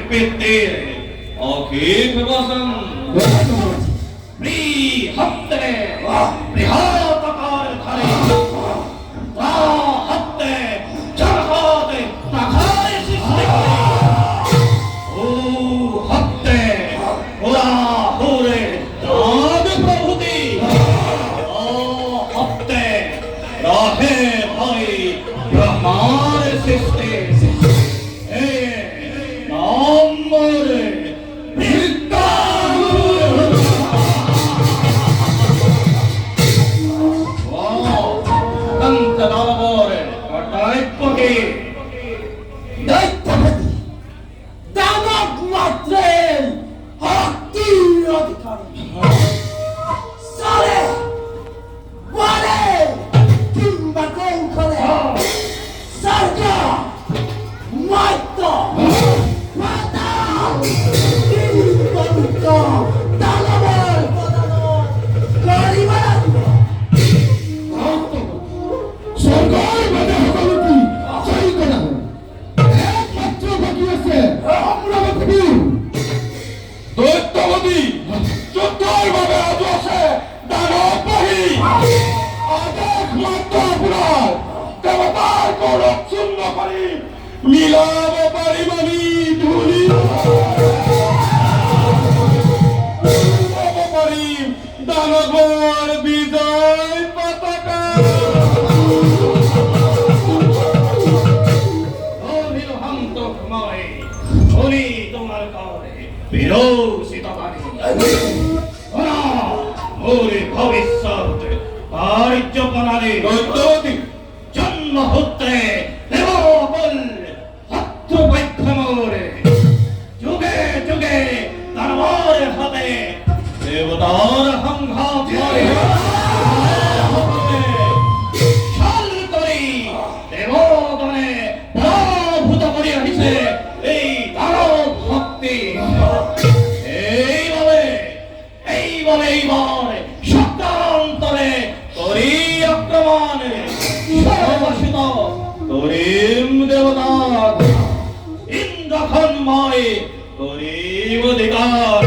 Peter, okay, Pegasan. Pri hatte, prihatakar thare, ta hatte, charhate, takare sislikte. O hatte, ora hore, raag prabhuti. O hatte, rahe bhai, brahmar siste. মিলাবে পারিবানি ধুলি পারি দানবর বিজয় পতাকা অনিল হন্ত ক্ষময় অনি তোমার করে বিরোচিত বাণী ওরা মোরে ভবিষ্যৎ কার্যপ্রণালী দৈত্যবতী জন্মহূত্রে দেববল যুগে যুগে দানবের হাতে দেবতার সংঘাত করে শাল করি দেবগণে পরাভূত করি আহিছে এই দানব শক্তি এইভাবে এইবার সত্যান্তরে করি আক্রমণ সর্বসিত করিম দেবতা ইন্দ্রখন্ময় করিম অধিকার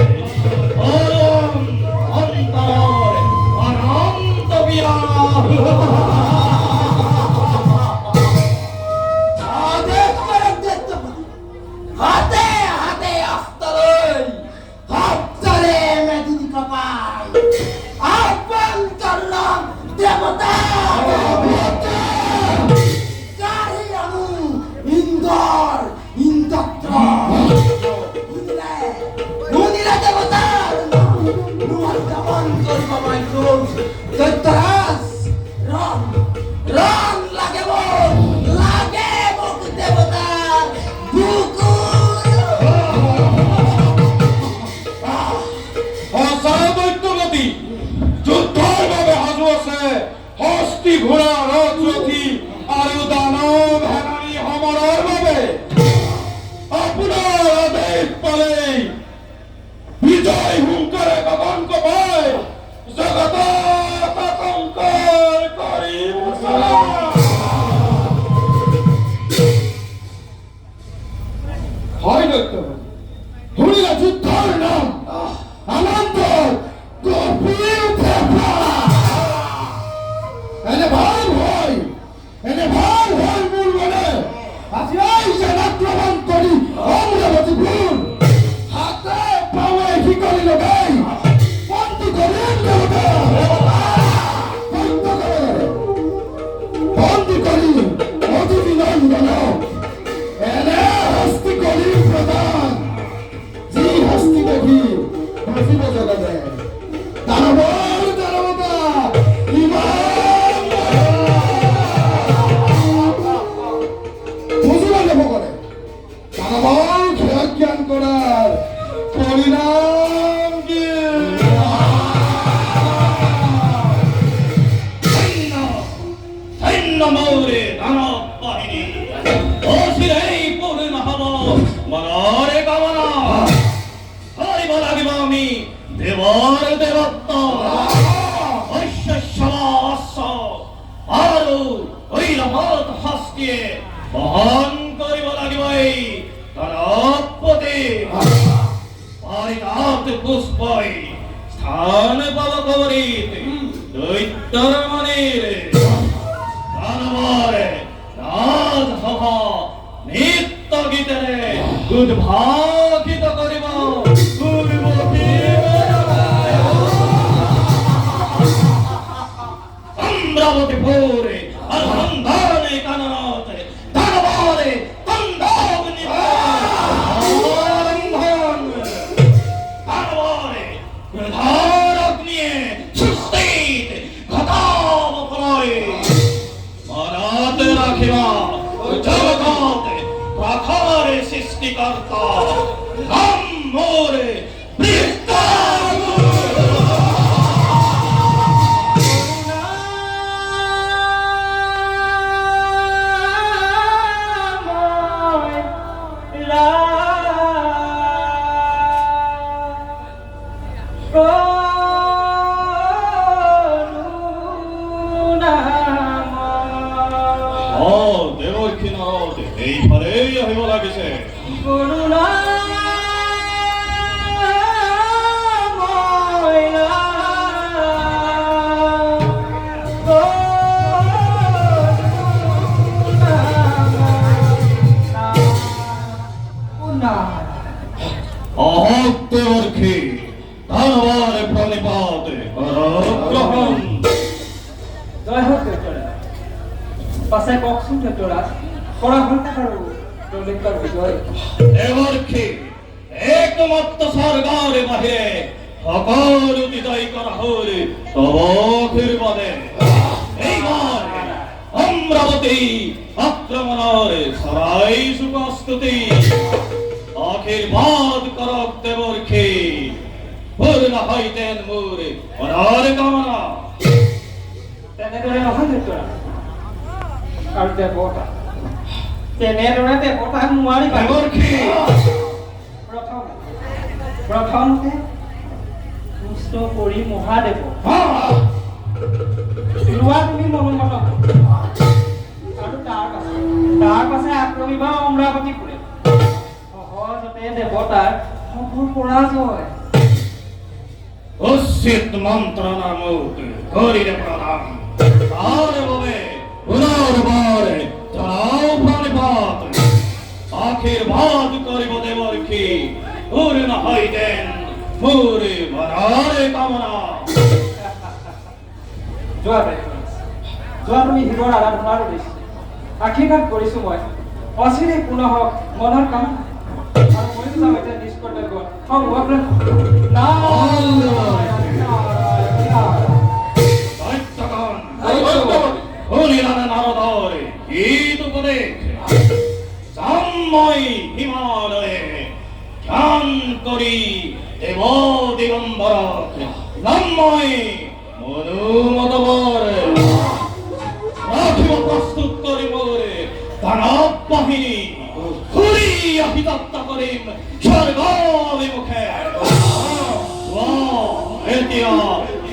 অরম অন্তর অনন্ত বিহার হাতে হাতে আস্তরই হাতরে মেদিনী কপাল আহ্বান করলাম দেবতা হস্তি ঘোড়া রথরথী আর দানব হেরানি হমরার ভাবে আপনার আদেশ পালে বিজয় হুঙ্কারে গগন কপায় জগত আতঙ্কর করি হয় দৈত্যপতি ধরিলা যুদ্ধর নাম আনন্দ কপিয়ে উঠে এনে ভাই মূল বলে আজ এই জনাক্রমণ করি অমরাবতী ভুল হাতে পাওয়ে কি করি লগাই বন্ধ করেন দেবতা বন্ধ করি অতিথি নন্দন এনে হস্তি করি প্রদান জি হস্তি দেখি হাসিব জগতে দানবতা ইমান জ্ঞান করার পরিণাম কি সৈন্য মৌরে দানব বাহিনী অচিরেই পূর্ণ হব মনরে কামনা হরিব লাগিব আমি দেবর দেবত্ব আৰু ঐলমত হস্তিয়ে বহন কৰিব লাগিব এই দানৱপতি হাত পুষ্পই স্থান পাব কবরিত দৈত্যর মনির দানবরে রাজসভা নিত্য গীতেরে উদ্ভাসিত করিব অমরাবতীপুরে আর সন্ধানে কাননাতে দানবরে তন্দাগ্নি দানবরে প্রধারগ্নিয়ে সুস্থিত ঘটাব প্রলয় মনাতে রাখিবা জগতে প্রখরে সৃষ্টিকর্তা নাম মোরে এইবারেই আহিব লাগিছে অহত্যর্খী দানবরে প্রণিপাত গ্রহণ জয় হোক দেউতারা পাছে কওকচোন দেউতারা কৰা ঘণ্টা আৰু দৌলিতৰ বিষয়ে দেৱৰ্ষি একমাত্ৰ স্বৰ্গৰে বাহিৰে সকলো বিজয় কৰা হ'ল তবখিৰ বাদে এইবাৰ অমৰাৱতী আক্ৰমণৰ চৰাইছো প্ৰস্তুতি আশীৰ্বাদ কৰক দেৱৰ্ষি পূৰ্ণ হয়তেন মোৰ মনৰ কামনা তেনেদৰে নহয় দেউতাৰা আৰু দেৱতা তেনেদৰে দেৱতাক নোৱাৰিবা দেৱৰ্ষি প্ৰথমতে পুষ্ট কৰি মহাদেৱ লোৱা তুমি মনোমত আৰু তাৰ পাছে আক্ৰমিবা অমৰাৱতীপুৰে সহজতে দেৱতাৰ সফল পৰাজয় উচিত মন্ত্ৰণাৰ মুখ কৰিলে প্ৰধান তাৰ বাবে পুনৰবাৰে জনাও প্ৰণিপাত আশীৰ্বাদ কৰিব দেৱৰ্ষি পূৰ্ণ হয়তেন মোৰ মনৰ কামনা যোৱা তুমি শিৱৰ আৰাধনাৰ উদ্দেশ্যে আশীৰ্বাদ কৰিছো মই অচিৰে পুনঃ হওক মনৰ কামনা আৰু ময়ো যাম এতিয়া নিজ কৰ্তব্য নারদরে গীত উপদেশ সাম্যই হিমালয়ে ধ্যান করি দেব দিগম্বর নাম্যই মনুমতবর রাখিব প্রস্তুত করি মোরে দানব বাহিনী ঘুরিয়া হিতত্তা করিম স্বর্গাভিমুখে এতিয়া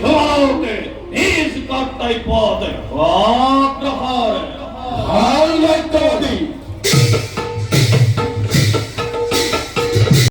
তোমালোকে নিজ কর্তব্যত অগ্রসর ভাল দায়িত্ব